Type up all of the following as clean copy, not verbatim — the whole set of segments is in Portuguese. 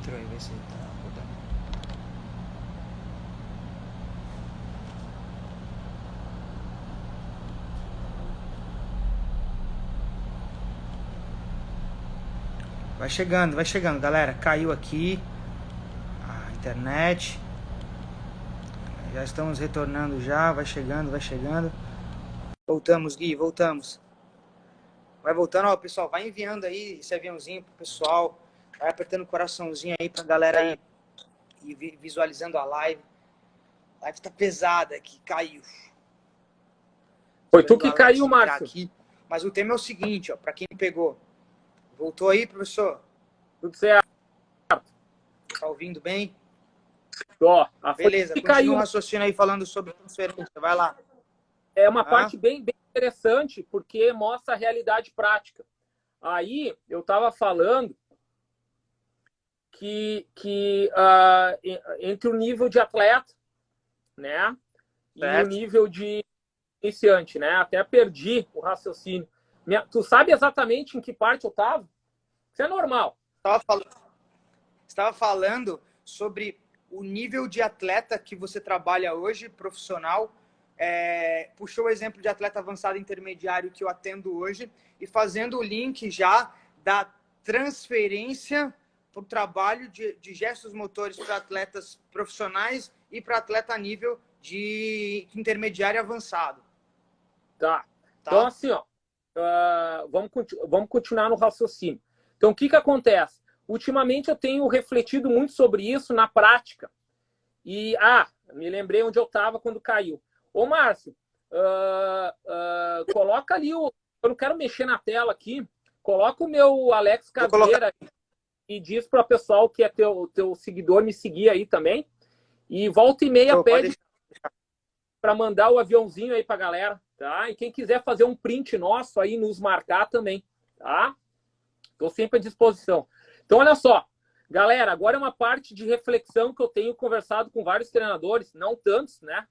Entrou aí, vê se tá rodando. Vai chegando, galera. Caiu aqui a internet. Já estamos retornando já, vai chegando, vai chegando. Voltamos, Gui, voltamos. Vai voltando, ó, pessoal, vai enviando aí esse aviãozinho pro pessoal. Vai apertando o coraçãozinho aí pra galera aí e visualizando a live. A live tá pesada aqui, caiu. Foi tu que caiu, Márcio. Aqui. Mas o tema é o seguinte, ó, pra quem pegou. Voltou aí, professor? Tudo certo. Tá ouvindo bem? Ó, beleza, continua o raciocínio aí falando sobre transferência, vai lá. É uma parte bem interessante, porque mostra a realidade prática. Aí, eu estava falando que entre o nível de atleta, né, e o nível de iniciante, né, até perdi o raciocínio. Tu sabe exatamente em que parte eu estava? Isso é normal. Estava falando sobre o nível de atleta que você trabalha hoje, profissional. Puxou o exemplo de atleta avançado intermediário que eu atendo hoje e fazendo o link já da transferência para o trabalho de gestos motores para atletas profissionais e para atleta a nível de intermediário avançado. Tá. Então, assim, ó, vamos continuar no raciocínio. Então, o que acontece? Ultimamente eu tenho refletido muito sobre isso na prática. E, me lembrei onde eu estava quando caiu. Ô, Márcio, coloca ali eu não quero mexer na tela aqui, coloca o meu Alex Caveira e diz para o pessoal que é teu seguidor me seguir aí também. E volta e meia pede para mandar o aviãozinho aí para a galera, tá? E quem quiser fazer um print nosso aí, nos marcar também, tá? Estou sempre à disposição. Então, olha só. Galera, agora é uma parte de reflexão que eu tenho conversado com vários treinadores, não tantos, né?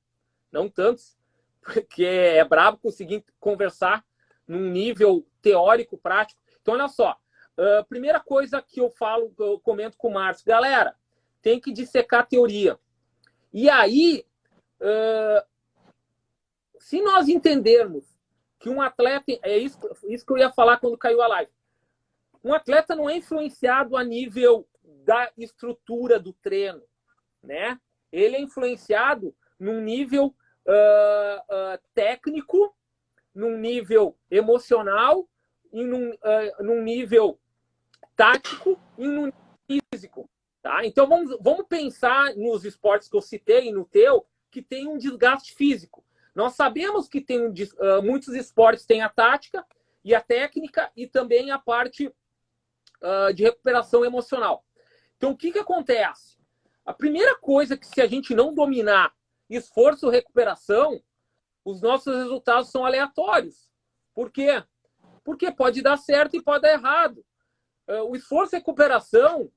Não tantos, porque é brabo conseguir conversar num nível teórico, prático. Então, olha só. Primeira coisa que eu comento com o Márcio. Galera, tem que dissecar a teoria. E aí, se nós entendermos que um atleta... É isso que eu ia falar quando caiu a live. Um atleta não é influenciado a nível da estrutura do treino, né? Ele é influenciado num nível técnico, num nível emocional, e num nível tático e num nível físico. Tá? Então, vamos pensar nos esportes que eu citei, no teu, que tem um desgaste físico. Nós sabemos que tem muitos esportes têm a tática e a técnica e também a parte de recuperação emocional. Então, o que acontece? A primeira coisa que, se a gente não dominar esforço e recuperação, os nossos resultados são aleatórios. Por quê? Porque pode dar certo e pode dar errado. O esforço e recuperação,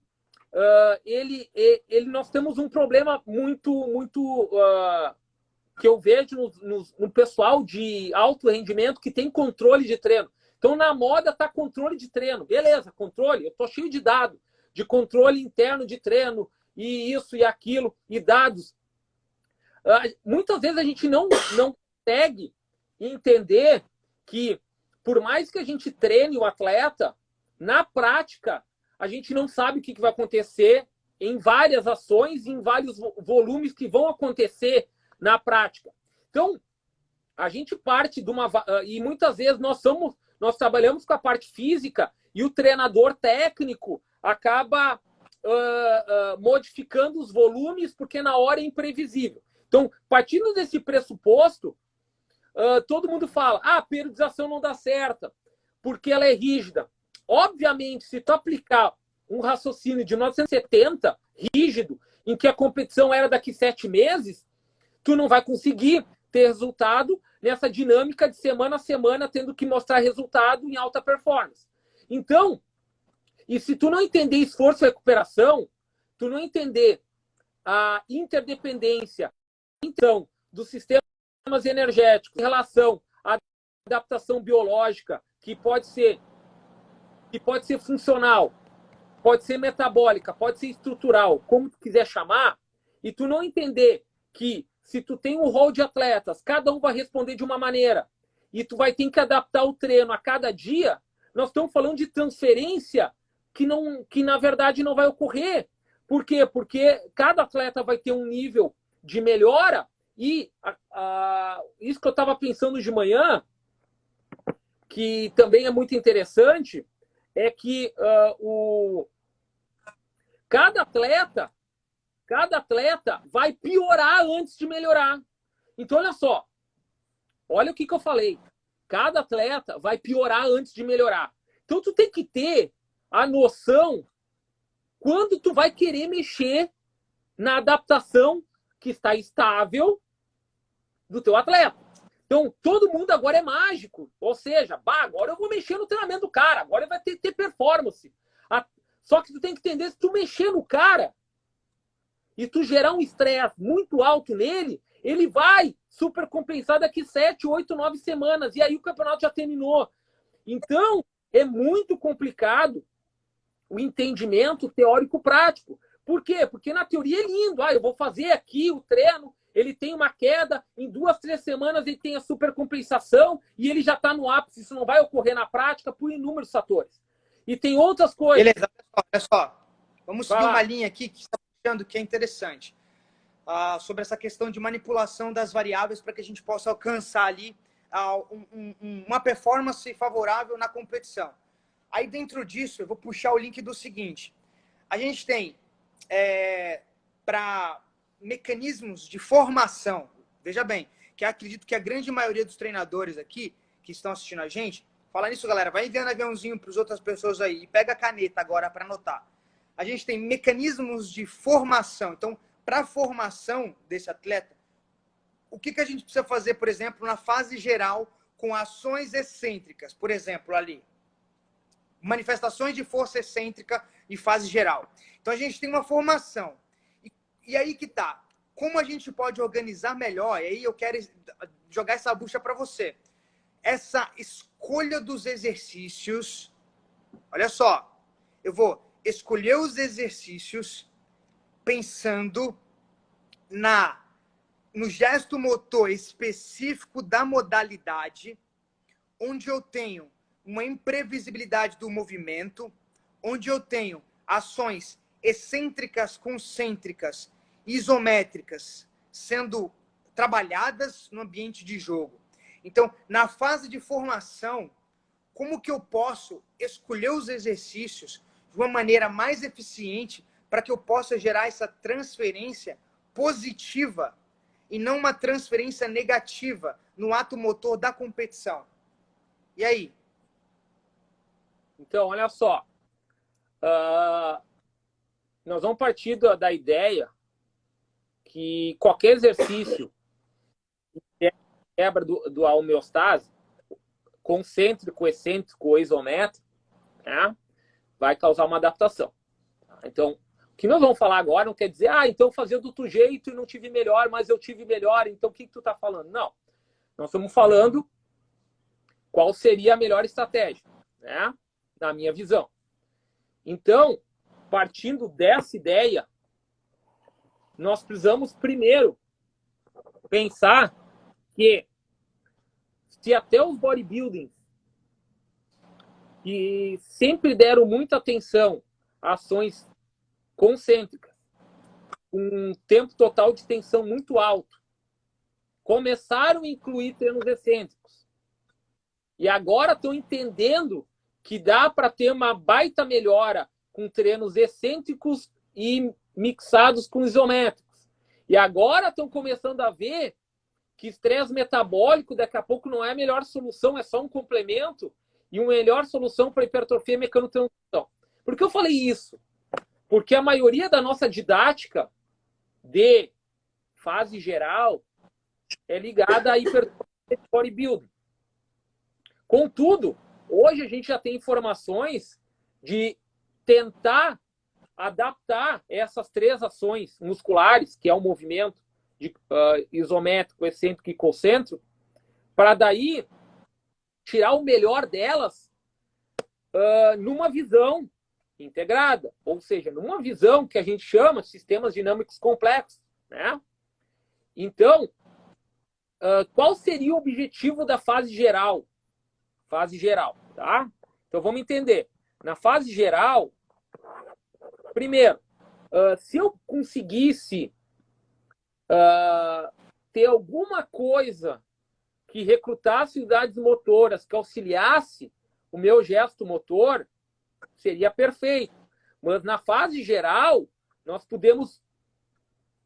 nós temos um problema muito que eu vejo no pessoal de alto rendimento que tem controle de treino. Então, na moda está controle de treino. Beleza, controle. Eu estou cheio de dados, de controle interno de treino, e isso e aquilo, e dados. Muitas vezes a gente não consegue entender que, por mais que a gente treine o atleta, na prática, a gente não sabe o que vai acontecer em várias ações, em vários volumes que vão acontecer na prática. Então, a gente parte de uma... E muitas vezes nós trabalhamos com a parte física e o treinador técnico acaba modificando os volumes porque na hora é imprevisível. Então, partindo desse pressuposto, todo mundo fala, a periodização não dá certo porque ela é rígida. Obviamente, se tu aplicar um raciocínio de 1970, rígido, em que a competição era daqui 7 meses, tu não vai conseguir ter resultado nessa dinâmica de semana a semana, tendo que mostrar resultado em alta performance. Então, e se tu não entender esforço e recuperação, tu não entender a interdependência então, dos sistemas energéticos em relação à adaptação biológica, que pode ser funcional, pode ser metabólica, pode ser estrutural, como tu quiser chamar, e tu não entender que se tu tem um rol de atletas, cada um vai responder de uma maneira, e tu vai ter que adaptar o treino a cada dia, nós estamos falando de transferência que na verdade não vai ocorrer. Por quê? Porque cada atleta vai ter um nível de melhora e isso que eu estava pensando de manhã, que também é muito interessante, é que cada atleta vai piorar antes de melhorar. Então, olha só. Olha o que eu falei. Cada atleta vai piorar antes de melhorar. Então, tu tem que ter a noção quando tu vai querer mexer na adaptação que está estável do teu atleta. Então, todo mundo agora é mágico. Ou seja, agora eu vou mexer no treinamento do cara. Agora ele vai ter performance. Só que tu tem que entender, se tu mexer no cara e tu gerar um estresse muito alto nele, ele vai supercompensar daqui 7, 8, 9 semanas. E aí o campeonato já terminou. Então, é muito complicado o entendimento teórico-prático. Por quê? Porque na teoria é lindo. Eu vou fazer aqui o treino, ele tem uma queda, em 2, 3 semanas ele tem a supercompensação e ele já está no ápice. Isso não vai ocorrer na prática por inúmeros fatores. E tem outras coisas. Beleza, olha só. Vamos seguir uma linha aqui que está puxando, que é interessante. Sobre essa questão de manipulação das variáveis para que a gente possa alcançar ali uma performance favorável na competição. Aí dentro disso, eu vou puxar o link do seguinte. A gente tem para mecanismos de formação, veja bem, que eu acredito que a grande maioria dos treinadores aqui que estão assistindo a gente, fala nisso, galera, vai enviando aviãozinho para as outras pessoas aí e pega a caneta agora para anotar. A gente tem mecanismos de formação. Então, para a formação desse atleta, o que a gente precisa fazer, por exemplo, na fase geral, com ações excêntricas? Por exemplo, ali, manifestações de força excêntrica e fase geral. Então, a gente tem uma formação. E aí que tá. Como a gente pode organizar melhor? E aí eu quero jogar essa bucha para você. Essa escolha dos exercícios. Olha só. Eu vou escolher os exercícios pensando no gesto motor específico da modalidade, onde eu tenho uma imprevisibilidade do movimento, onde eu tenho ações excêntricas, concêntricas, isométricas, sendo trabalhadas no ambiente de jogo. Então, na fase de formação, como que eu posso escolher os exercícios de uma maneira mais eficiente para que eu possa gerar essa transferência positiva e não uma transferência negativa no ato motor da competição? E aí? Então, olha só. Nós vamos partir da ideia que qualquer exercício que quebra do homeostase, concêntrico, excêntrico ou isométrico, né, vai causar uma adaptação. Então, o que nós vamos falar agora não quer dizer, então fazer do outro jeito e não tive melhor, mas eu tive melhor, então o que tu está falando? Não. Nós estamos falando qual seria a melhor estratégia, né, na minha visão. Então, partindo dessa ideia, nós precisamos primeiro pensar que se até os bodybuilding que sempre deram muita atenção a ações concêntricas, com um tempo total de tensão muito alto, começaram a incluir treinos excêntricos. E agora estão entendendo que dá para ter uma baita melhora com treinos excêntricos e mixados com isométricos. E agora estão começando a ver que estresse metabólico daqui a pouco não é a melhor solução, é só um complemento e uma melhor solução para hipertrofia mecanotransdução. Por que eu falei isso? Porque a maioria da nossa didática de fase geral é ligada à hipertrofia de bodybuilding. Contudo, hoje a gente já tem informações de tentar adaptar essas 3 ações musculares, que é o movimento de, isométrico, excêntrico e concêntrico, para daí tirar o melhor delas numa visão integrada, ou seja, numa visão que a gente chama de sistemas dinâmicos complexos, né? Então, qual seria o objetivo da fase geral? Fase geral, tá? Então, vamos entender. Na fase geral, primeiro, se eu conseguisse ter alguma coisa que recrutasse unidades motoras, que auxiliasse o meu gesto motor, seria perfeito. Mas na fase geral, nós podemos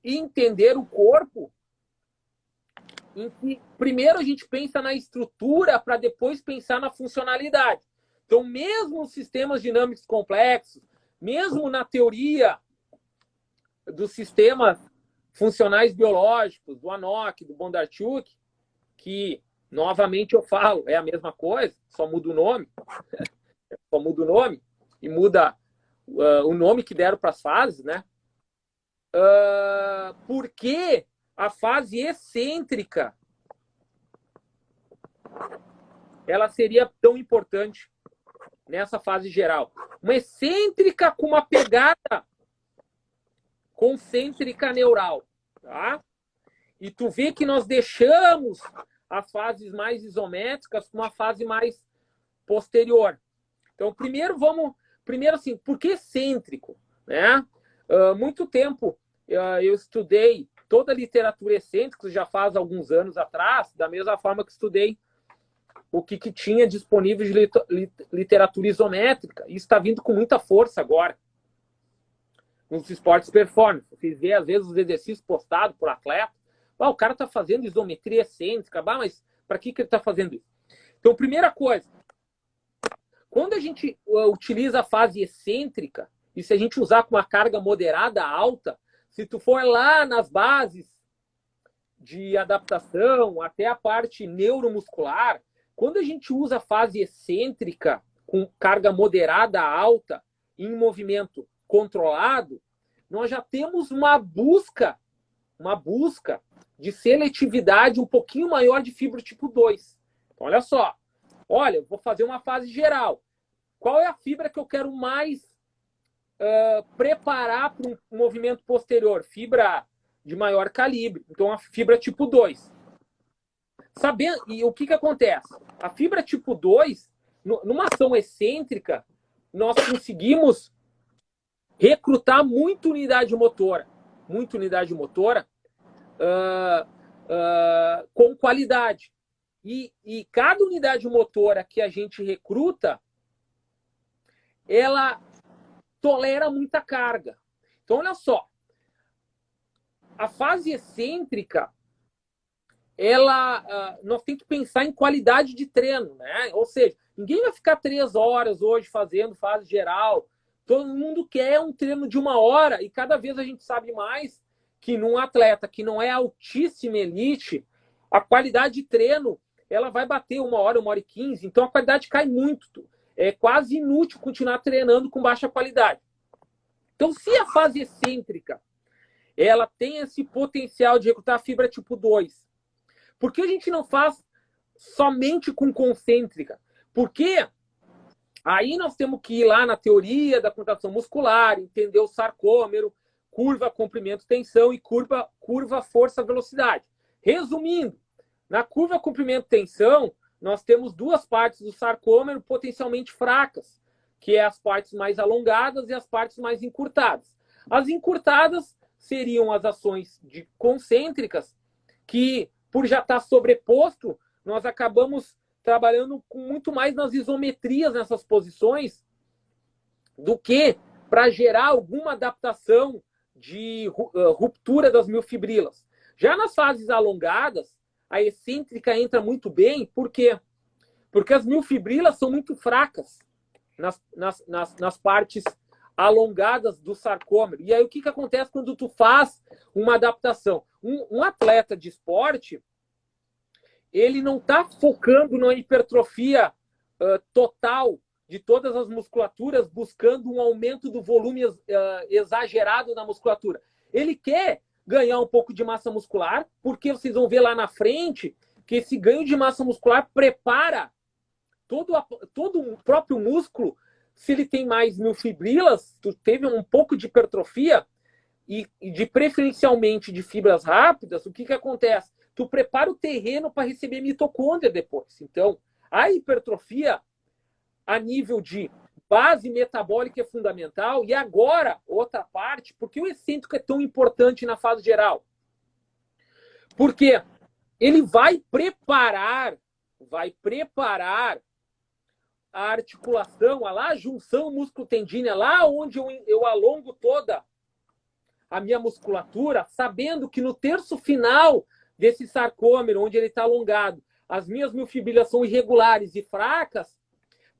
entender o corpo em que primeiro a gente pensa na estrutura para depois pensar na funcionalidade. Então, mesmo os sistemas dinâmicos complexos, mesmo na teoria dos sistemas funcionais biológicos, do Anok, do Bondarchuk, que, novamente eu falo, é a mesma coisa, só muda o nome, e muda o nome que deram para as fases, né? Por que a fase excêntrica ela seria tão importante nessa fase geral? Uma excêntrica com uma pegada concêntrica neural, tá? E tu vê que nós deixamos as fases mais isométricas com uma fase mais posterior. Então, primeiro assim, por que excêntrico, né? Muito tempo eu estudei toda a literatura excêntrica, já faz alguns anos atrás, da mesma forma que estudei o que tinha disponível de literatura isométrica. Isso está vindo com muita força agora nos esportes performance. Vocês veem, às vezes, os exercícios postados por atleta. O cara está fazendo isometria excêntrica. Mas para que ele está fazendo isso? Então, primeira coisa, quando a gente utiliza a fase excêntrica, e se a gente usar com uma carga moderada alta, se tu for lá nas bases de adaptação, até a parte neuromuscular, quando a gente usa a fase excêntrica com carga moderada alta em movimento controlado, nós já temos uma busca de seletividade um pouquinho maior de fibra tipo 2. Então, olha só. Olha, eu vou fazer uma fase geral. Qual é a fibra que eu quero mais preparar para um movimento posterior? Fibra de maior calibre. Então, a fibra tipo 2. Sabendo, e o que acontece? A fibra tipo 2, numa ação excêntrica, nós conseguimos recrutar muita unidade motora. Com qualidade. E cada unidade motora que a gente recruta, ela tolera muita carga. Então, olha só. A fase excêntrica, nós temos que pensar em qualidade de treino, né? Ou seja, ninguém vai ficar 3 horas hoje fazendo fase geral. Todo mundo quer um treino de 1 hora e cada vez a gente sabe mais que num atleta que não é altíssima elite, a qualidade de treino ela vai bater 1 hora, 1h15. Então a qualidade cai muito. É quase inútil continuar treinando com baixa qualidade. Então, se a fase excêntrica ela tem esse potencial de recrutar fibra tipo 2, por que a gente não faz somente com concêntrica? Porque aí nós temos que ir lá na teoria da contração muscular, entender o sarcômero, curva comprimento-tensão e curva força-velocidade. Resumindo, na curva comprimento-tensão, nós temos 2 partes do sarcômero potencialmente fracas, que é as partes mais alongadas e as partes mais encurtadas. As encurtadas seriam as ações concêntricas, que, por já estar sobreposto, nós acabamos trabalhando com muito mais nas isometrias nessas posições do que para gerar alguma adaptação de ruptura das miofibrilas. Já nas fases alongadas, a excêntrica entra muito bem, por quê? Porque as miofibrilas são muito fracas nas partes alongadas do sarcômero. E aí o que acontece quando tu faz uma adaptação? Um atleta de esporte, ele não está focando na hipertrofia total de todas as musculaturas, buscando um aumento do volume exagerado na musculatura. Ele quer ganhar um pouco de massa muscular, porque vocês vão ver lá na frente que esse ganho de massa muscular prepara todo o próprio músculo Se ele tem mais miofibrilas, tu teve um pouco de hipertrofia e de preferencialmente de fibras rápidas, o que que acontece? Tu prepara o terreno para receber mitocôndria depois. Então, a hipertrofia a nível de base metabólica é fundamental. E agora, outra parte, por que o excêntrico é tão importante na fase geral? Porque ele vai preparar a articulação, a junção músculo-tendínea, lá onde eu alongo toda a minha musculatura, sabendo que no terço final desse sarcômero, onde ele está alongado, as minhas miofibrilas são irregulares e fracas,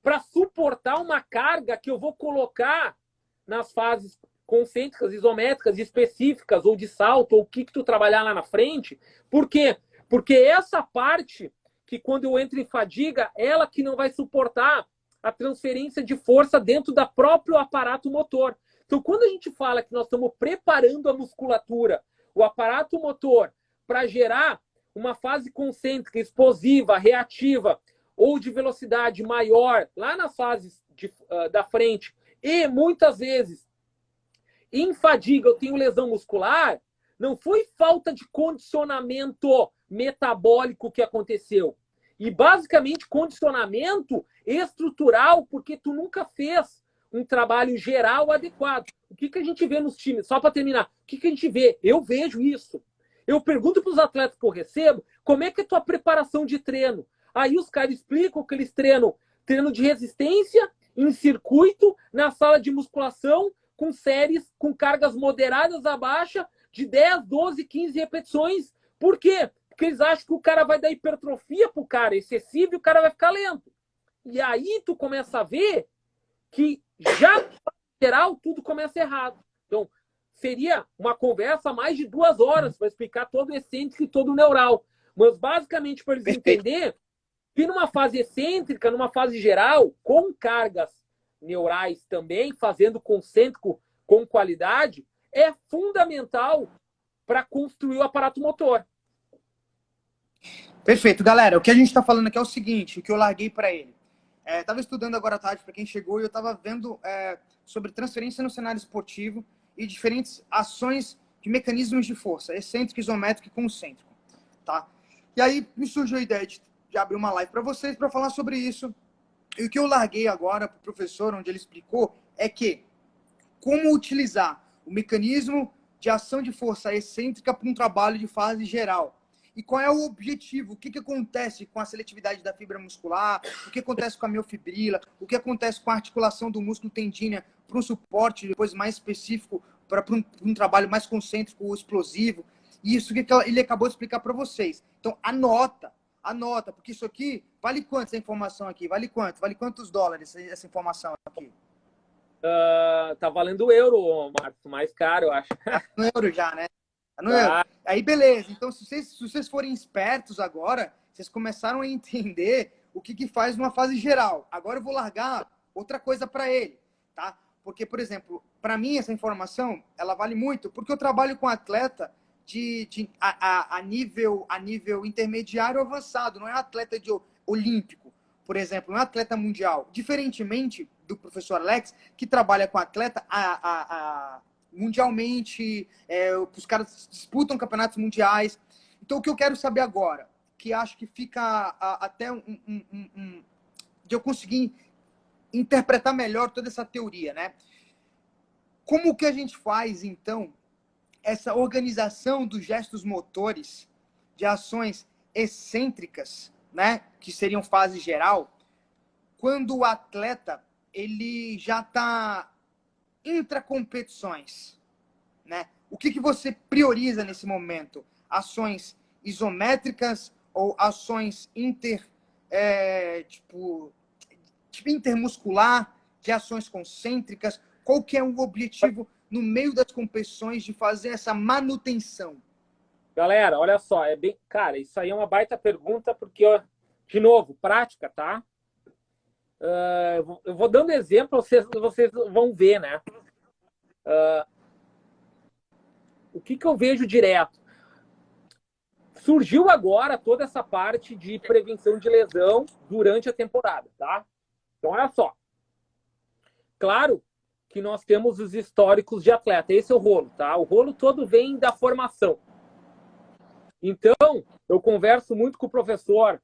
para suportar uma carga que eu vou colocar nas fases concêntricas, isométricas, específicas, ou de salto, ou o que tu trabalhar lá na frente. Por quê? Porque essa parte que quando eu entro em fadiga, ela que não vai suportar a transferência de força dentro do próprio aparato motor. Então, quando a gente fala que nós estamos preparando a musculatura, o aparato motor, para gerar uma fase concêntrica, explosiva, reativa, ou de velocidade maior, lá nas fases da frente, e muitas vezes, em fadiga, eu tenho lesão muscular, não foi falta de condicionamento metabólico que aconteceu. E, basicamente, condicionamento estrutural, porque tu nunca fez um trabalho geral adequado. O que a gente vê nos times? Só para terminar, o que a gente vê? Eu vejo isso. Eu pergunto para os atletas que eu recebo, como é que é a tua preparação de treino? Aí os caras explicam que eles treinam treino de resistência, em circuito, na sala de musculação, com séries, com cargas moderadas a baixa, de 10, 12, 15 repetições. Por quê? Porque eles acham que o cara vai dar hipertrofia pro cara excessiva e o cara vai ficar lento. E aí tu começa a ver que já, em geral, tudo começa errado. Então, seria uma conversa mais de 2 horas para explicar todo o excêntrico e todo o neural. Mas, basicamente, para eles entenderem que numa fase excêntrica, numa fase geral, com cargas neurais também, fazendo concêntrico com qualidade, é fundamental para construir o aparato motor. Perfeito, galera. O que a gente está falando aqui é o seguinte, o que eu larguei para ele. Estava estudando agora à tarde para quem chegou e eu estava vendo sobre transferência no cenário esportivo e diferentes ações de mecanismos de força, excêntrico, isométrico e concêntrico, tá? E aí me surgiu a ideia de abrir uma live para vocês para falar sobre isso. E o que eu larguei agora para o professor, onde ele explicou, é que como utilizar o mecanismo de ação de força excêntrica para um trabalho de fase geral. E qual é o objetivo? O que acontece com a seletividade da fibra muscular? O que acontece com a miofibrila? O que acontece com a articulação do músculo tendínea para um suporte depois mais específico, para um trabalho mais concêntrico ou explosivo? E isso que ele acabou de explicar para vocês. Então, anota, porque isso aqui, vale quanto essa informação aqui? Vale quanto? Vale quantos dólares essa informação aqui? Tá valendo euro, Marcos, mais caro, eu acho. Tá no euro já, né? Tá no euro. Aí, beleza. Então, se vocês forem espertos agora, vocês começaram a entender o que faz numa fase geral. Agora eu vou largar outra coisa para ele, tá? Porque, por exemplo, para mim essa informação, ela vale muito, porque eu trabalho com atleta a nível intermediário avançado, não é atleta de olímpico, por exemplo, não é atleta mundial. Diferentemente do professor Alex, que trabalha com atleta mundialmente, os caras disputam campeonatos mundiais. Então, o que eu quero saber agora, que acho que fica até de eu conseguir interpretar melhor toda essa teoria, né? Como que a gente faz, então, essa organização dos gestos motores de ações excêntricas, né, que seriam fase geral, quando o atleta ele já está intracompetições, né? O que você prioriza nesse momento? Ações isométricas ou ações intermuscular, de ações concêntricas? Qual que é o objetivo no meio das competições de fazer essa manutenção? Galera, olha só, cara, isso aí é uma baita pergunta, porque, de novo, prática, tá? Eu vou dando exemplo, vocês vão ver, né? O que eu vejo direto? Surgiu agora toda essa parte de prevenção de lesão durante a temporada, tá? Então, olha só. Claro que nós temos os históricos de atleta. Esse é o rolo, tá? O rolo todo vem da formação. Então, eu converso muito com o professor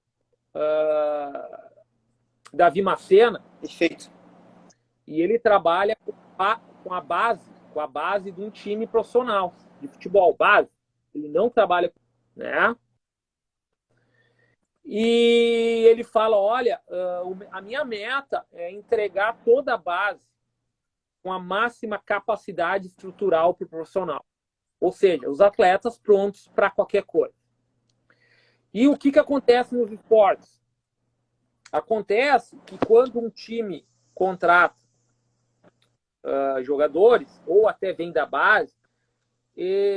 Davi Macena. Perfeito. E ele trabalha com a base de um time profissional de futebol, base. Ele não trabalha, né? E ele fala, olha, a minha meta é entregar toda a base com a máxima capacidade estrutural para o profissional. Ou seja, os atletas prontos para qualquer coisa. E o que acontece nos esportes? Acontece que quando um time contrata jogadores, ou até vem da base,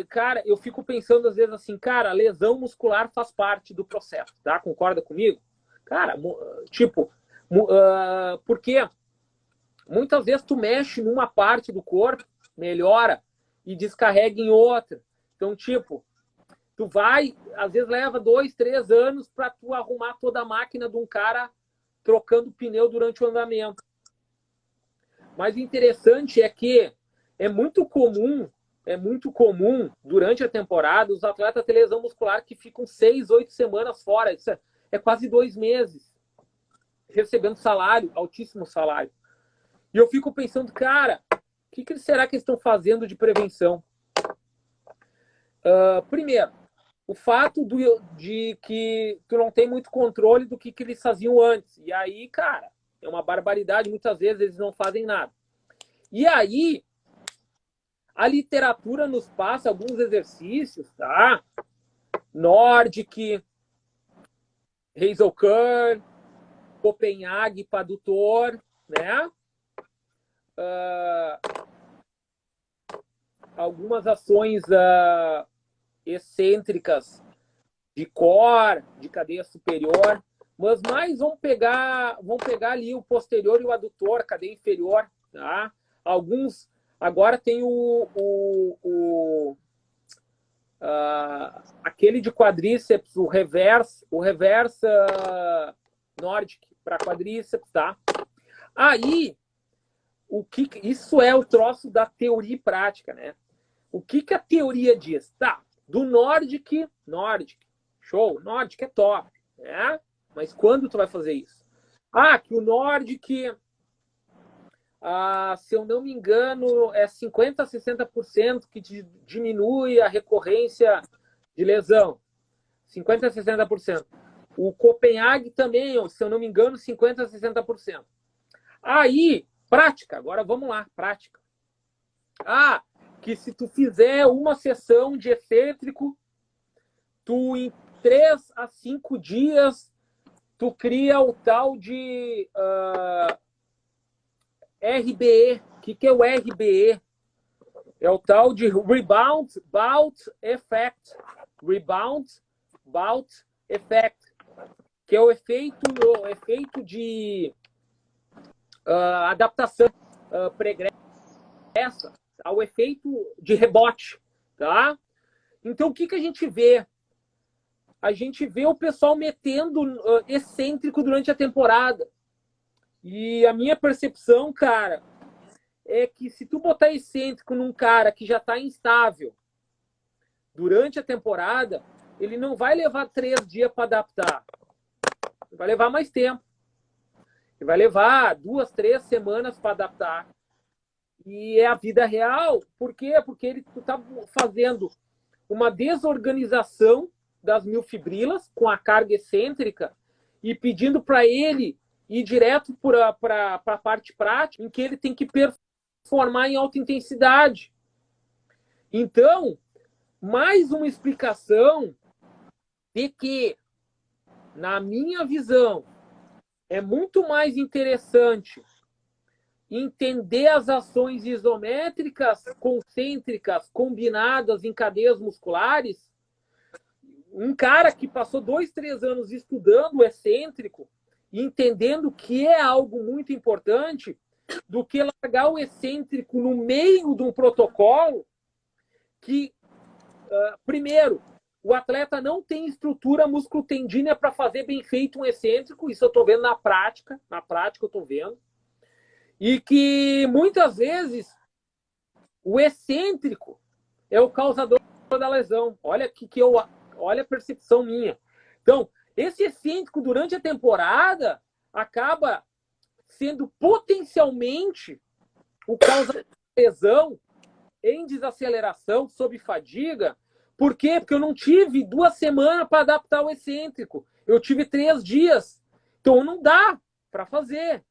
cara, eu fico pensando às vezes assim, cara, a lesão muscular faz parte do processo, tá? Concorda comigo? Cara, tipo, porque muitas vezes tu mexe numa parte do corpo, melhora e descarrega em outra. Então, tipo, tu vai, às vezes leva 2, 3 anos para tu arrumar toda a máquina de um cara trocando pneu durante o andamento. Mas o interessante é que é muito comum durante a temporada os atletas terem lesão muscular que ficam 6, 8 semanas fora. Isso é quase 2 meses recebendo salário, altíssimo salário. E eu fico pensando, cara, o que será que eles estão fazendo de prevenção? Primeiro, o fato de que tu não tem muito controle do que eles faziam antes. E aí, cara, é uma barbaridade. Muitas vezes eles não fazem nada. E aí, a literatura nos passa alguns exercícios, tá? Nordic, Hazel Curl, Copenhague para adutor, né? Algumas ações excêntricas de core, de cadeia superior, mas mais vão pegar ali o posterior e o adutor, cadeia inferior, tá? Alguns agora tem aquele de quadríceps, o reverse Nordic para quadríceps, tá? Aí isso é o troço da teoria e prática, né? O que a teoria diz? Tá, do Nordic, show, Nordic é top, né? Mas quando tu vai fazer isso? Que o Nordic, se eu não me engano, é 50% a 60% que diminui a recorrência de lesão. 50% a 60%. O Copenhague também, se eu não me engano, 50% a 60%. Aí, prática, agora vamos lá, prática. Que se tu fizer uma sessão de excêntrico, tu em 3 a 5 dias, tu cria o tal de RBE. O que é o RBE? É o tal de Rebound Bout Effect. Rebound Bout Effect. Que é o efeito de adaptação pregressa ao efeito de rebote, tá? Então, o que a gente vê? A gente vê o pessoal metendo excêntrico durante a temporada. E a minha percepção, cara, é que se tu botar excêntrico num cara que já está instável durante a temporada, ele não vai levar 3 dias para adaptar. Ele vai levar mais tempo. Ele vai levar 2, 3 semanas para adaptar. E é a vida real. Por quê? Porque tu tá fazendo uma desorganização das miofibrilas com a carga excêntrica e pedindo para ele ir direto para a parte prática, em que ele tem que performar em alta intensidade. Então, mais uma explicação de que, na minha visão, é muito mais interessante entender as ações isométricas, concêntricas, combinadas em cadeias musculares. Um cara que passou 2, 3 anos estudando o excêntrico e entendendo que é algo muito importante, do que largar o excêntrico no meio de um protocolo que, primeiro, o atleta não tem estrutura musculotendínea para fazer bem feito um excêntrico. Isso eu estou vendo na prática eu estou vendo. E que muitas vezes o excêntrico é o causador da lesão. Olha a percepção minha. Então, esse excêntrico durante a temporada acaba sendo potencialmente o causador da lesão em desaceleração, sob fadiga. Por quê? Porque eu não tive 2 semanas para adaptar o excêntrico. Eu tive 3 dias. Então não dá para fazer.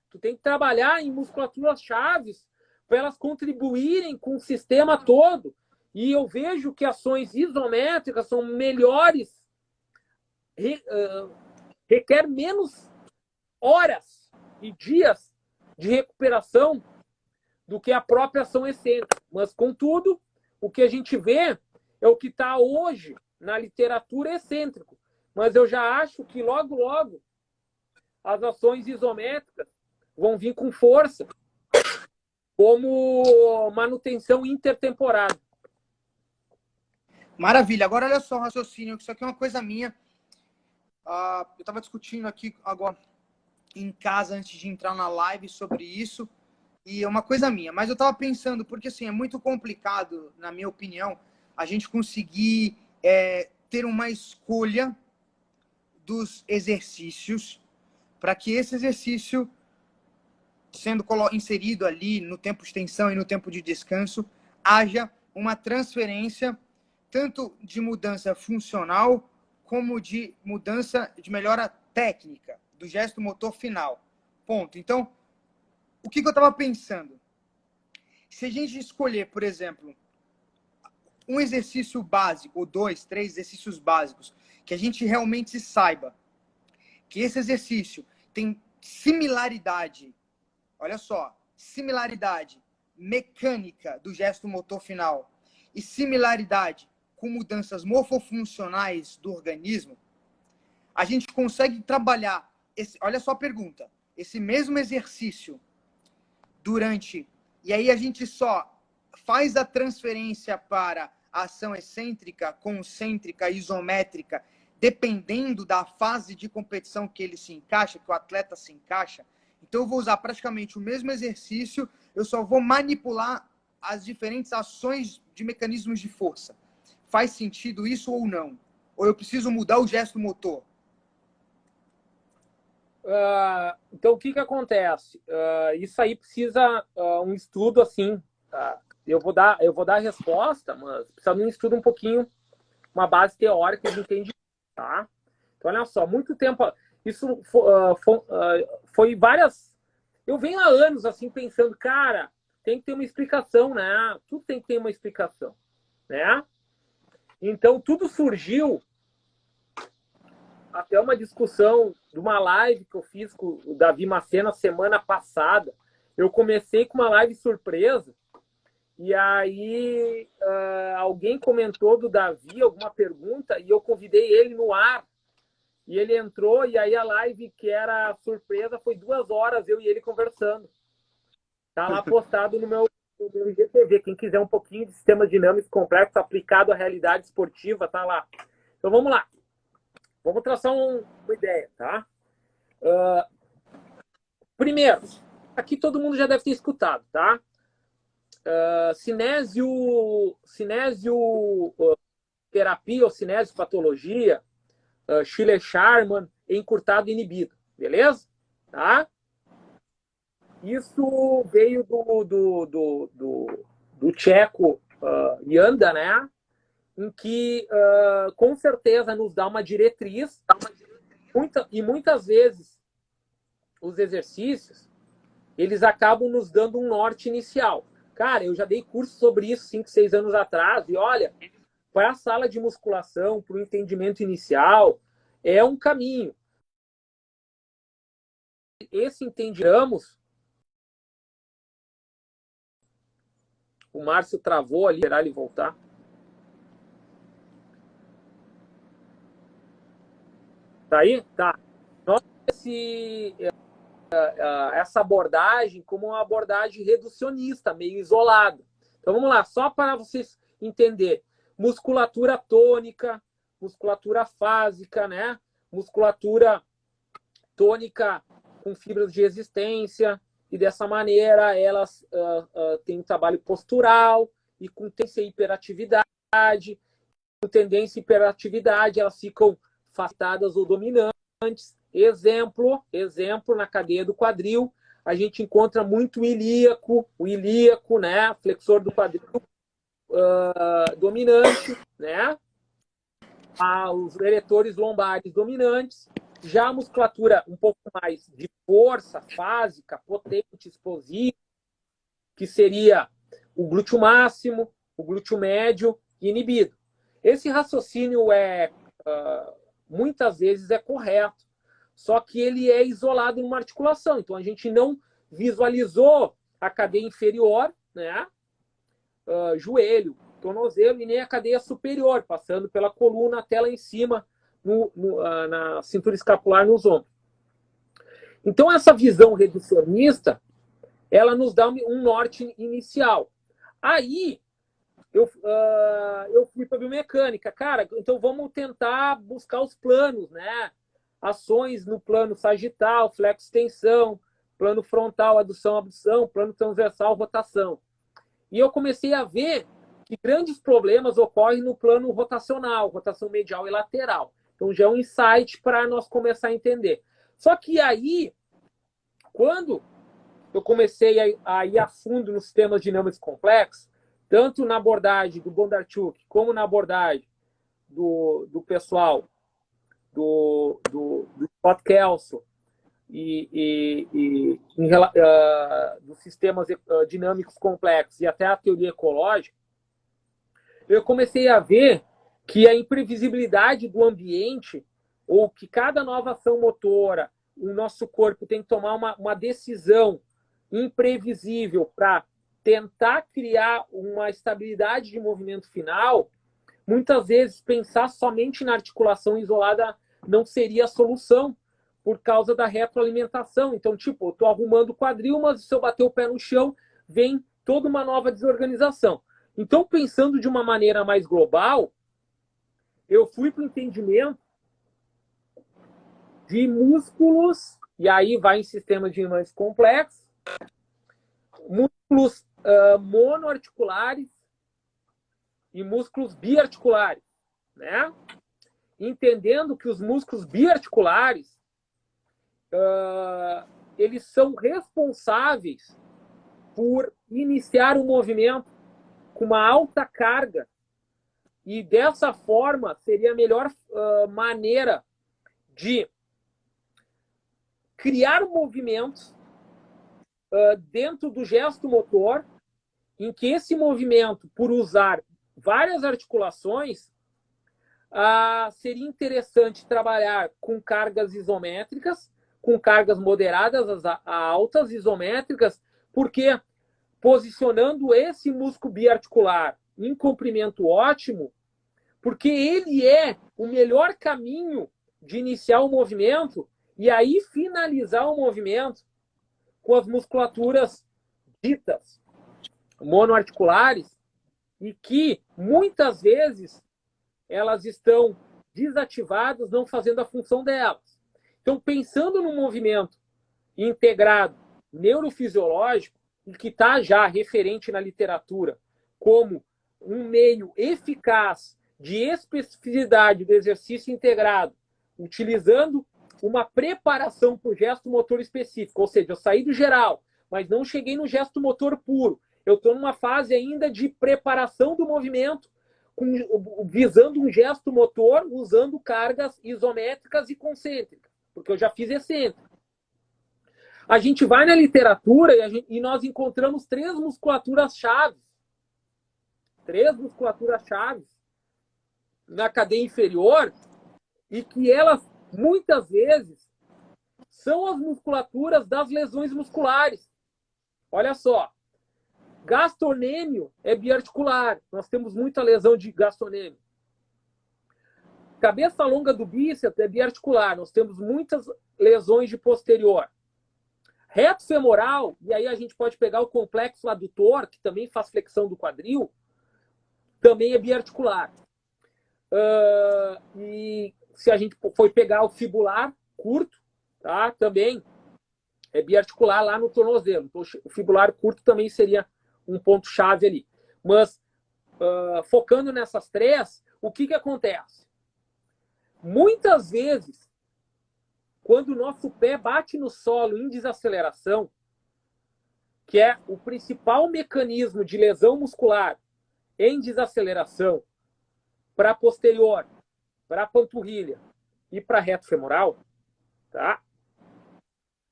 Tu tem que trabalhar em musculaturas chaves para elas contribuírem com o sistema todo. E eu vejo que ações isométricas são melhores, requer menos horas e dias de recuperação do que a própria ação excêntrica. Mas, contudo, o que a gente vê é o que está hoje na literatura excêntrico. Mas eu já acho que logo, logo, as ações isométricas vão vir com força como manutenção intertemporada. Maravilha. Agora, olha só o raciocínio, que isso aqui é uma coisa minha. Eu estava discutindo aqui agora em casa, antes de entrar na live, sobre isso. E é uma coisa minha. Mas eu estava pensando, porque assim, é muito complicado, na minha opinião, a gente conseguir ter uma escolha dos exercícios para que esse exercício, sendo inserido ali no tempo de extensão e no tempo de descanso, haja uma transferência tanto de mudança funcional como de mudança de melhora técnica do gesto motor final. Ponto. Então, o que eu estava pensando? Se a gente escolher, por exemplo, um exercício básico, ou 2, 3 exercícios básicos, que a gente realmente saiba que esse exercício tem similaridade, olha só, similaridade mecânica do gesto motor final e similaridade com mudanças morfofuncionais do organismo, a gente consegue trabalhar, olha só a pergunta, esse mesmo exercício e aí a gente só faz a transferência para a ação excêntrica, concêntrica, isométrica, dependendo da fase de competição que ele se encaixa, que o atleta se encaixa. Então eu vou usar praticamente o mesmo exercício, eu só vou manipular as diferentes ações de mecanismos de força. Faz sentido isso ou não? Ou eu preciso mudar o gesto motor? Então, o que acontece? Isso aí precisa um estudo assim. Eu vou dar a resposta, mas precisa de um estudo um pouquinho, uma base teórica de entendimento, tá? Então, olha só, muito tempo. Isso foi várias. Eu venho há anos assim pensando, cara, tem que ter uma explicação, né? Tudo tem que ter uma explicação, né? Então, tudo surgiu até uma discussão de uma live que eu fiz com o Davi Macena semana passada. Eu comecei com uma live surpresa e aí alguém comentou do Davi alguma pergunta e eu convidei ele no ar e ele entrou e aí a live que era surpresa foi 2 horas eu e ele conversando. Tá lá postado no meu IGTV. Quem quiser um pouquinho de sistema dinâmico complexo aplicado à realidade esportiva, tá lá. Então vamos lá. Vamos traçar uma ideia, tá? Primeiro, aqui todo mundo já deve ter escutado, tá? Cinésio terapia ou cinésio patologia, Schiller-Sharman, encurtado e inibido, beleza? Tá? Isso veio do tcheco Janda, né? Em que com certeza nos dá uma diretriz, e muitas vezes os exercícios eles acabam nos dando um norte inicial. Cara, eu já dei curso sobre isso 5, 6 anos atrás, e olha, para a sala de musculação, para o entendimento inicial, é um caminho. Esse entendimento, o Márcio travou ali, esperar ele voltar. Tá aí? Tá. Nós essa abordagem como uma abordagem reducionista, meio isolada. Então vamos lá, só para vocês entenderem. Musculatura tônica, musculatura fásica, né? Musculatura tônica com fibras de resistência, e dessa maneira elas têm um trabalho postural e com tendência à hiperatividade. Com tendência à hiperatividade, elas ficam facilitadas ou dominantes. Exemplo, na cadeia do quadril, a gente encontra muito o ilíaco, né? Flexor do quadril dominante, né? Os eretores lombares dominantes. Já a musculatura um pouco mais de força, fásica, potente, explosiva, que seria o glúteo máximo, o glúteo médio e inibido. Esse raciocínio muitas vezes é correto, só que ele é isolado numa articulação. Então, a gente não visualizou a cadeia inferior, né? Joelho, tornozelo, e nem a cadeia superior, passando pela coluna até lá em cima, na cintura escapular, nos ombros. Então, essa visão reducionista, ela nos dá um norte inicial. Aí, eu fui para a biomecânica. Cara, então vamos tentar buscar os planos, né? Ações no plano sagital, flexo-extensão, plano frontal, adução, abdução, plano transversal, rotação. E eu comecei a ver que grandes problemas ocorrem no plano rotacional, rotação medial e lateral. Então já é um insight para nós começar a entender. Só que aí, quando eu comecei a ir a fundo nos sistemas dinâmicos complexos, tanto na abordagem do Bondarchuk, como na abordagem do pessoal do Scott Kelso dos sistemas dinâmicos complexos e até a teoria ecológica, eu comecei a ver que a imprevisibilidade do ambiente, ou que cada nova ação motora, o nosso corpo tem que tomar uma decisão imprevisível para tentar criar uma estabilidade de movimento final, muitas vezes pensar somente na articulação isolada não seria a solução, por causa da retroalimentação. Então, tipo, eu estou arrumando o quadril, mas se eu bater o pé no chão, vem toda uma nova desorganização. Então, pensando de uma maneira mais global, eu fui para o entendimento de músculos, e aí vai em sistemas dinâmicos complexos, músculos monoarticulares e músculos biarticulares, né? Entendendo que os músculos biarticulares eles são responsáveis por iniciar um movimento com uma alta carga, e dessa forma seria a melhor maneira de criar movimentos dentro do gesto motor, em que esse movimento, por usar várias articulações, seria interessante trabalhar com cargas isométricas, com cargas moderadas a altas, isométricas, porque posicionando esse músculo biarticular em comprimento ótimo, porque ele é o melhor caminho de iniciar o movimento e aí finalizar o movimento com as musculaturas ditas monoarticulares, e que muitas vezes elas estão desativadas, não fazendo a função delas. Então, pensando no movimento integrado neurofisiológico, que está já referente na literatura como um meio eficaz de especificidade do exercício integrado, utilizando uma preparação para o gesto motor específico, ou seja, eu saí do geral, mas não cheguei no gesto motor puro. Eu estou numa fase ainda de preparação do movimento, visando um gesto motor, usando cargas isométricas e concêntricas, porque eu já fiz excêntrico. A gente vai na literatura e nós encontramos três musculaturas chaves na cadeia inferior, e que elas, muitas vezes, são as musculaturas das lesões musculares. Olha só, gastrocnêmio é biarticular, nós temos muita lesão de gastrocnêmio. Cabeça longa do bíceps é biarticular, nós temos muitas lesões de posterior. Reto femoral, e aí a gente pode pegar o complexo adutor, que também faz flexão do quadril, também é biarticular. E se a gente for pegar o fibular curto, tá? Também É biarticular lá no tornozelo. Então, o fibulário curto também seria um ponto-chave ali. Mas, focando nessas três, o que acontece? Muitas vezes, quando o nosso pé bate no solo em desaceleração, que é o principal mecanismo de lesão muscular em desaceleração para posterior, para panturrilha e para reto femoral, tá?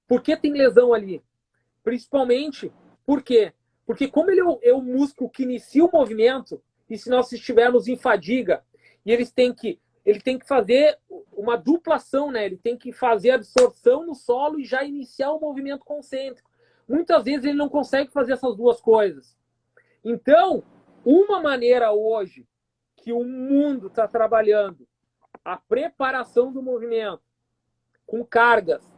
Por que tem lesão ali? Principalmente, por quê? Porque como ele é o músculo que inicia o movimento, e se nós estivermos em fadiga, e ele tem que fazer uma duplação, né? Ele tem que fazer absorção no solo e já iniciar o movimento concêntrico. Muitas vezes ele não consegue fazer essas duas coisas. Então, uma maneira hoje que o mundo está trabalhando a preparação do movimento com cargas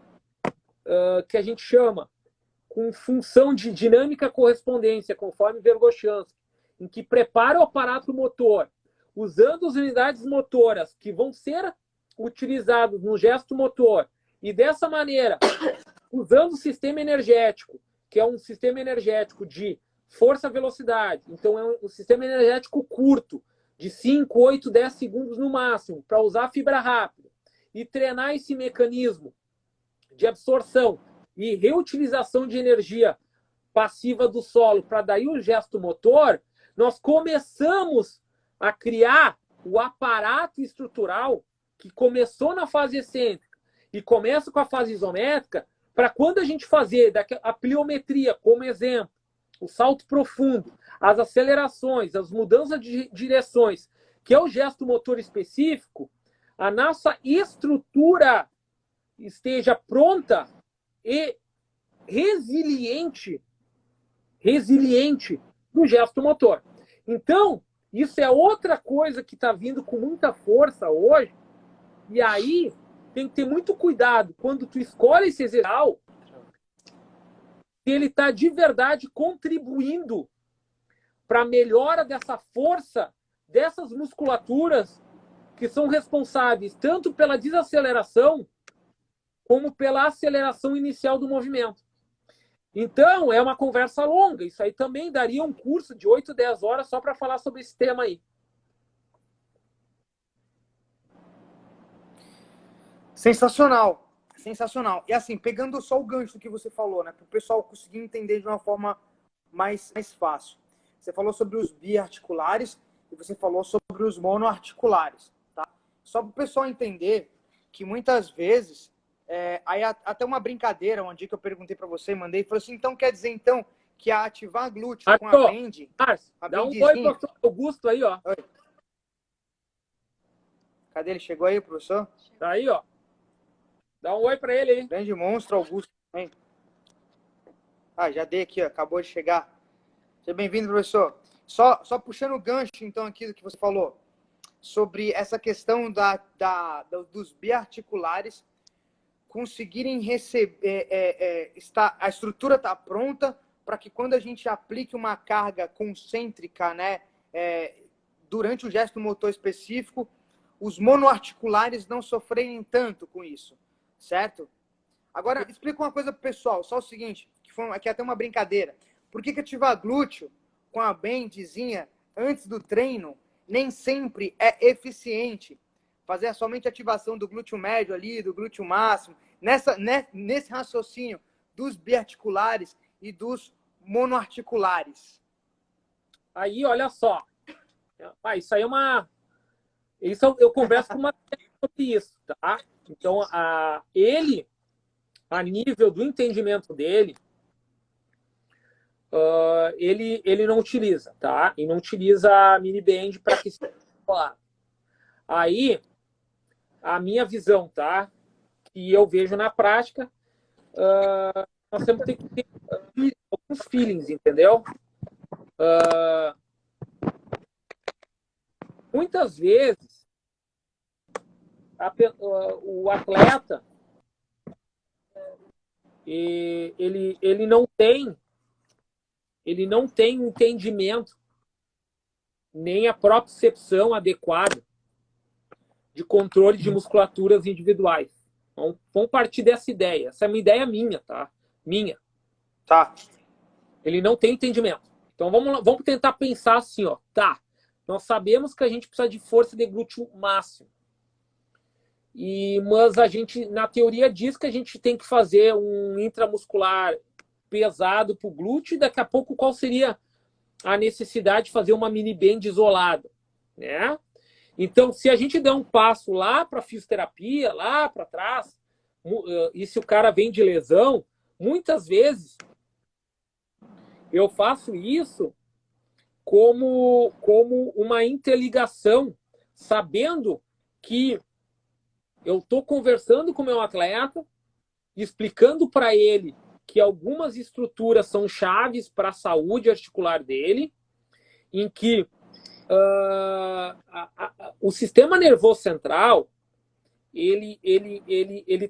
que a gente chama com função de dinâmica correspondência, conforme Vergochansky, em que prepara o aparato motor, usando as unidades motoras que vão ser utilizadas no gesto motor, e dessa maneira, usando o sistema energético, que é um sistema energético de força-velocidade, então é um sistema energético curto, de 5, 8, 10 segundos no máximo, para usar fibra rápida, e treinar esse mecanismo de absorção e reutilização de energia passiva do solo para daí o gesto motor, nós começamos a criar o aparato estrutural que começou na fase excêntrica e começa com a fase isométrica, para quando a gente fazer a pliometria, como exemplo, o salto profundo, as acelerações, as mudanças de direções, que é o gesto motor específico, a nossa estrutura esteja pronta e resiliente no gesto motor. Então, isso é outra coisa que está vindo com muita força hoje, e aí tem que ter muito cuidado quando tu escolhe esse exercício, se ele está de verdade contribuindo para a melhora dessa força, dessas musculaturas que são responsáveis tanto pela desaceleração como pela aceleração inicial do movimento. Então, é uma conversa longa. Isso aí também daria um curso de 8, 10 horas só para falar sobre esse tema aí. Sensacional. Sensacional. E assim, pegando só o gancho que você falou, né? Para o pessoal conseguir entender de uma forma mais fácil. Você falou sobre os biarticulares e você falou sobre os monoarticulares, tá? Só para o pessoal entender que muitas vezes, aí até uma brincadeira, um dia que eu perguntei para você, mandei, falou assim, então quer dizer então que a ativar glúteo com a bend... Dá um oi pro professor Augusto aí, ó. Oi. Cadê ele? Chegou aí, professor? Tá aí, ó. Dá um oi para ele aí. Grande monstro, Augusto. Hein? Ah, já dei aqui, ó. Acabou de chegar. Seja bem-vindo, professor. Só puxando o gancho, então, aqui do que você falou, sobre essa questão dos biarticulares conseguirem receber... a estrutura está pronta para que quando a gente aplique uma carga concêntrica, né, durante o gesto motor específico, os monoarticulares não sofrerem tanto com isso. Certo? Agora, explica uma coisa pro pessoal, só o seguinte, que é até uma brincadeira. Por que ativar glúteo com a bendzinha antes do treino nem sempre é eficiente? Fazer somente a ativação do glúteo médio ali, do glúteo máximo, nesse raciocínio dos biarticulares e dos monoarticulares. Aí, olha só. Isso aí é uma... Isso eu converso com uma sobre isso, tá? Então, ele, a nível do entendimento dele, ele não utiliza, tá? E não utiliza a mini band para que se falar. Aí, a minha visão, tá? Que eu vejo na prática, nós temos que ter alguns feelings, entendeu? Muitas vezes, o atleta ele não tem entendimento nem a propriocepção adequada de controle de musculaturas individuais. Então, vamos partir dessa ideia. Essa é uma ideia minha, tá? minha. Tá. Ele não tem entendimento. Então vamos tentar pensar assim, ó. Tá. Nós sabemos que a gente precisa de força de glúteo máximo. Mas a gente, na teoria, diz que a gente tem que fazer um intramuscular pesado para o glúteo e daqui a pouco qual seria a necessidade de fazer uma mini band isolada, né? Então, se a gente der um passo lá para fisioterapia, lá para trás, e se o cara vem de lesão, muitas vezes eu faço isso como uma interligação, sabendo que eu estou conversando com o meu atleta, explicando para ele que algumas estruturas são chaves para a saúde articular dele, em que o sistema nervoso central ele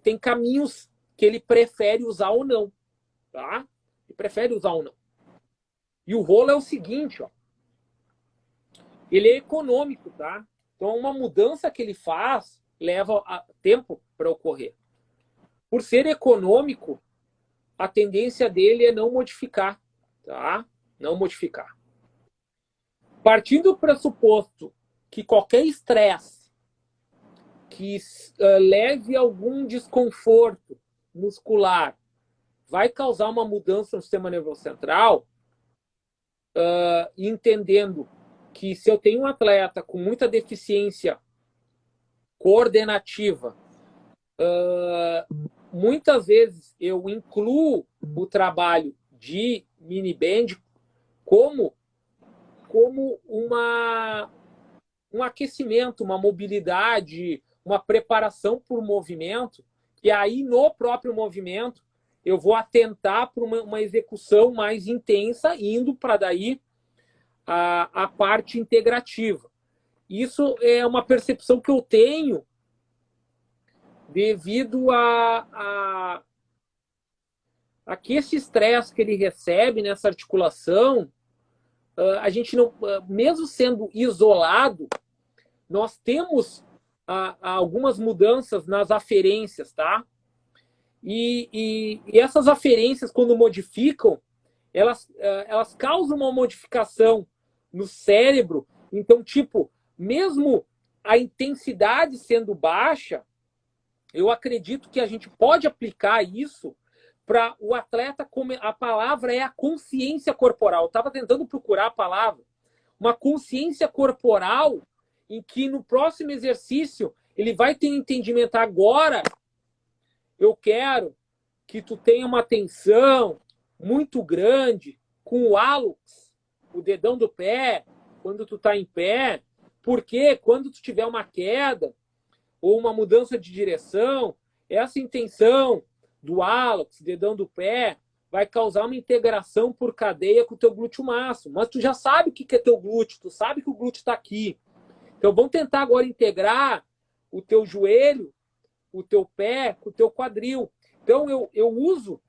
tem caminhos que ele prefere usar ou não, tá? Ele prefere usar ou não. E o rolo é o seguinte, ó. Ele é econômico, tá? Então, uma mudança que ele faz leva tempo para ocorrer. Por ser econômico, a tendência dele é não modificar, tá? Não modificar. Partindo do pressuposto que qualquer estresse que leve a algum desconforto muscular vai causar uma mudança no sistema nervoso central, entendendo que se eu tenho um atleta com muita deficiência coordenativa, muitas vezes eu incluo o trabalho de mini band como um aquecimento, uma mobilidade, uma preparação para o movimento, e aí no próprio movimento eu vou atentar para uma execução mais intensa, indo para daí a parte integrativa. Isso é uma percepção que eu tenho devido a que esse estresse que ele recebe nessa articulação, a gente não, mesmo sendo isolado, nós temos algumas mudanças nas aferências, tá? E essas aferências, quando modificam, elas causam uma modificação no cérebro. Então, tipo, mesmo a intensidade sendo baixa, eu acredito que a gente pode aplicar isso para o atleta. A palavra é a consciência corporal. Eu estava tentando procurar a palavra. Uma consciência corporal em que no próximo exercício ele vai ter um entendimento. Agora eu quero que tu tenha uma tensão muito grande com o hálux, o dedão do pé, quando tu está em pé, porque quando tu tiver uma queda ou uma mudança de direção, essa intenção do hálux, dedão do pé, vai causar uma integração por cadeia com o teu glúteo máximo. Mas tu já sabe o que é teu glúteo, tu sabe que o glúteo está aqui. Então vamos tentar agora integrar o teu joelho, o teu pé com o teu quadril. Então eu uso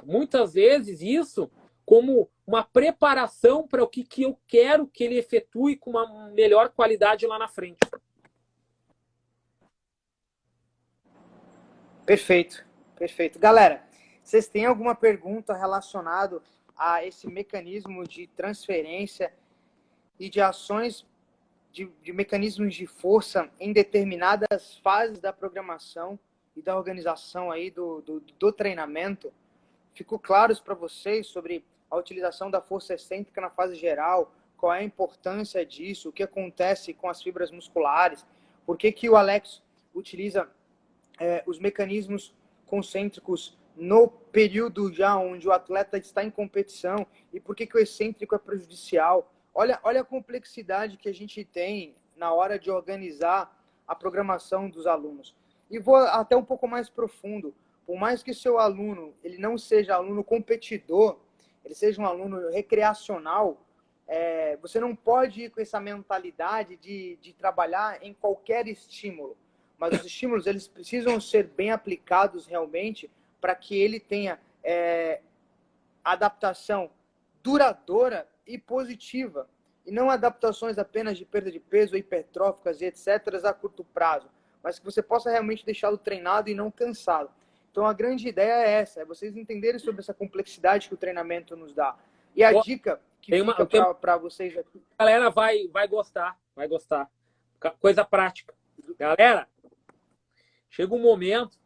muitas vezes isso como uma preparação para o que eu quero que ele efetue com uma melhor qualidade lá na frente. Perfeito, perfeito. Galera, vocês têm alguma pergunta relacionada a esse mecanismo de transferência e de ações de mecanismos de força em determinadas fases da programação e da organização aí do treinamento? Ficou claro para vocês sobre a utilização da força excêntrica na fase geral? Qual é a importância disso? O que acontece com as fibras musculares? Por que o Alex utiliza os mecanismos concêntricos no período já onde o atleta está em competição? E por que o excêntrico é prejudicial? Olha a complexidade que a gente tem na hora de organizar a programação dos alunos. E vou até um pouco mais profundo. Por mais que seu aluno ele não seja aluno competidor, ele seja um aluno recreacional, você não pode ir com essa mentalidade de trabalhar em qualquer estímulo. Mas os estímulos eles precisam ser bem aplicados realmente para que ele tenha adaptação duradoura e positiva, e não adaptações apenas de perda de peso, hipertróficas e etc. a curto prazo, mas que você possa realmente deixá-lo treinado e não cansado. Então, a grande ideia é essa, é vocês entenderem sobre essa complexidade que o treinamento nos dá. E a dica que fica para vocês aqui... A galera vai gostar, vai gostar. Coisa prática. Galera, chega um momento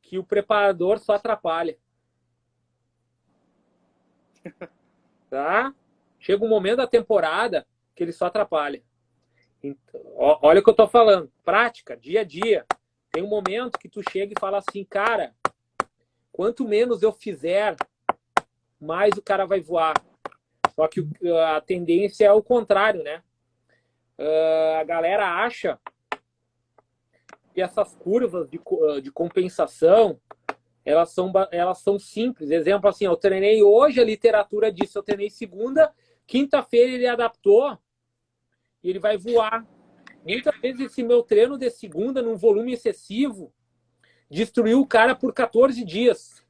que o preparador só atrapalha. Tá? Chega um momento da temporada que ele só atrapalha. Então, olha o que eu tô falando. Prática, dia a dia. Tem um momento que tu chega e fala assim, cara, quanto menos eu fizer, mais o cara vai voar. Só que a tendência é o contrário, né? A galera acha que essas curvas de compensação, elas são simples. Exemplo assim, eu treinei hoje, a literatura disse, eu treinei segunda, quinta-feira ele adaptou e ele vai voar. Muitas vezes esse meu treino de segunda, num volume excessivo, destruiu o cara por 14 dias.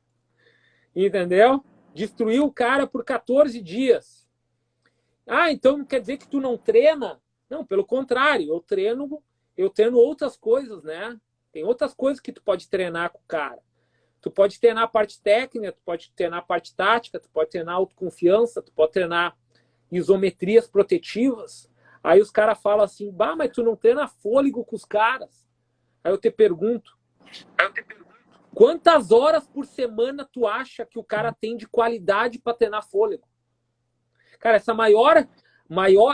Entendeu? Destruiu o cara por 14 dias. Ah, então não quer dizer que tu não treina? Não, pelo contrário, eu treino outras coisas, né? Tem outras coisas que tu pode treinar com o cara. Tu pode treinar a parte técnica, tu pode treinar a parte tática, tu pode treinar autoconfiança, tu pode treinar isometrias protetivas. Aí os caras falam assim, bah, mas tu não treina fôlego com os caras. Aí eu te pergunto, quantas horas por semana tu acha que o cara tem de qualidade para treinar fôlego? Cara, essa maior,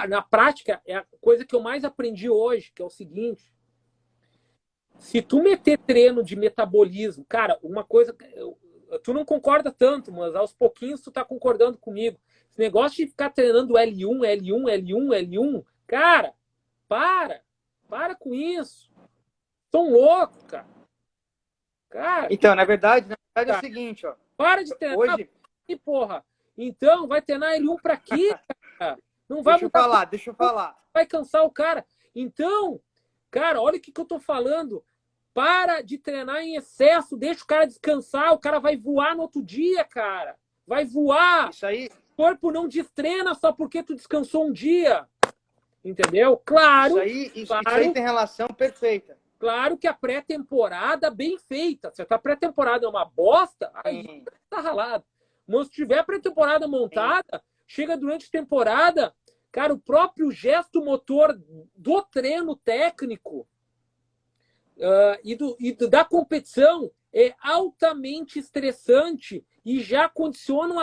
na prática, é a coisa que eu mais aprendi hoje, que é o seguinte. Se tu meter treino de metabolismo, cara, uma coisa, tu não concorda tanto, mas aos pouquinhos tu tá concordando comigo. Esse negócio de ficar treinando L1, L1, L1, L1, cara, para com isso. Tão louco, cara. Então, na verdade é o seguinte, ó. Para de treinar hoje... e porra. Então, vai treinar L1 pra quê, cara? Não vai deixa eu falar. Vai cansar o cara. Então, cara, olha o que eu tô falando. Para de treinar em excesso, deixa o cara descansar, o cara vai voar no outro dia, cara. Vai voar. Isso aí. O corpo não destreina só porque tu descansou um dia. Entendeu? Claro. Isso aí tem relação perfeita. Claro que a pré-temporada bem feita. Se a pré-temporada é uma bosta, aí tá ralado. Mas se tiver a pré-temporada montada, chega durante a temporada, cara, o próprio gesto motor do treino técnico da competição é altamente estressante e já condiciona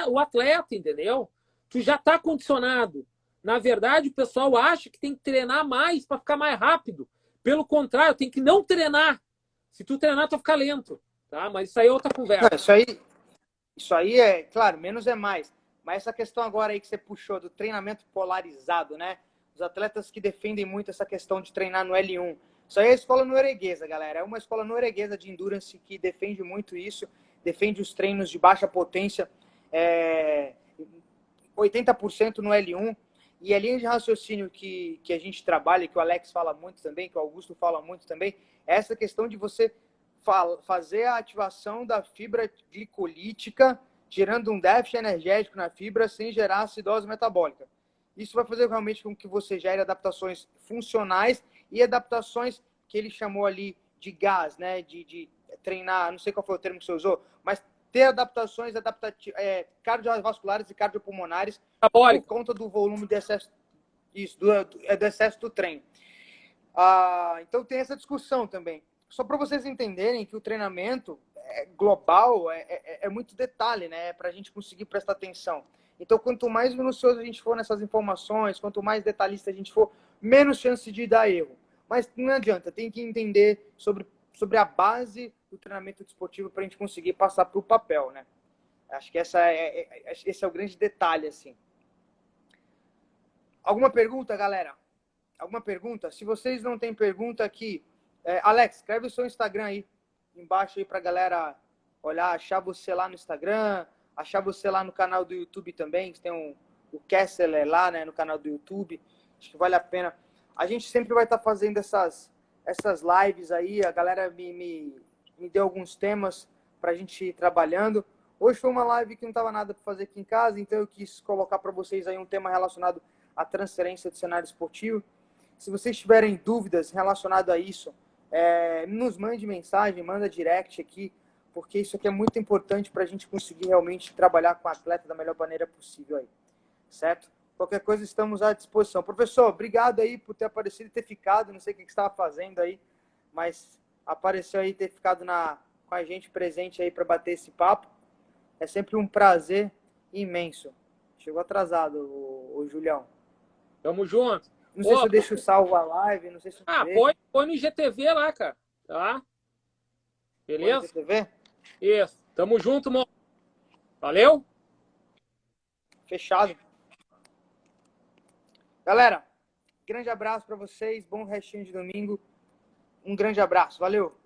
o atleta, entendeu? Tu já tá condicionado. Na verdade, o pessoal acha que tem que treinar mais para ficar mais rápido. Pelo contrário, tem que não treinar. Se tu treinar, tu vai ficar lento. Tá? Mas isso aí é outra conversa. Não, isso aí é, claro, menos é mais. Mas essa questão agora aí que você puxou do treinamento polarizado, né? Os atletas que defendem muito essa questão de treinar no L1. Isso aí é a escola norueguesa, galera. É uma escola norueguesa de endurance que defende muito isso. Defende os treinos de baixa potência. 80% no L1. E a linha de raciocínio que a gente trabalha, que o Alex fala muito também, que o Augusto fala muito também, é essa questão de você fazer a ativação da fibra glicolítica, gerando um déficit energético na fibra sem gerar acidose metabólica. Isso vai fazer realmente com que você gere adaptações funcionais e adaptações que ele chamou ali de gás, né? De treinar, não sei qual foi o termo que você usou, mas ter adaptações cardiovasculares e cardiopulmonares por conta do volume de excesso, do excesso do treino. Então tem essa discussão também. Só para vocês entenderem que o treinamento global é muito detalhe, né? Para a gente conseguir prestar atenção. Então, quanto mais minucioso a gente for nessas informações, quanto mais detalhista a gente for, menos chance de dar erro. Mas não adianta, tem que entender sobre a base do treinamento desportivo para a gente conseguir passar para o papel, né? Acho que esse é o grande detalhe, assim. Alguma pergunta, galera? Alguma pergunta? Se vocês não têm pergunta aqui, Alex, escreve o seu Instagram aí, embaixo aí pra galera olhar, achar você lá no Instagram, achar você lá no canal do YouTube também, que tem o Kessler lá, né, no canal do YouTube. Acho que vale a pena. A gente sempre vai estar fazendo essas lives aí, a galera me deu alguns temas pra gente ir trabalhando. Hoje foi uma live que não tava nada para fazer aqui em casa, então eu quis colocar para vocês aí um tema relacionado à transferência do cenário esportivo. Se vocês tiverem dúvidas relacionadas a isso, nos mande mensagem, manda direct aqui, porque isso aqui é muito importante para a gente conseguir realmente trabalhar com o atleta da melhor maneira possível aí, certo? Qualquer coisa, estamos à disposição. Professor, obrigado aí por ter aparecido e ter ficado, não sei o que você estava fazendo aí, mas apareceu aí, ter ficado com a gente presente aí para bater esse papo. É sempre um prazer imenso. Chegou atrasado, o Julião. Tamo junto. Não sei se eu deixo salvo a live, não sei se eu põe no IGTV lá, cara. Tá? Beleza? Põe no IGTV? Isso. Tamo junto, mano. Valeu? Fechado. Galera, grande abraço para vocês. Bom restinho de domingo. Um grande abraço. Valeu.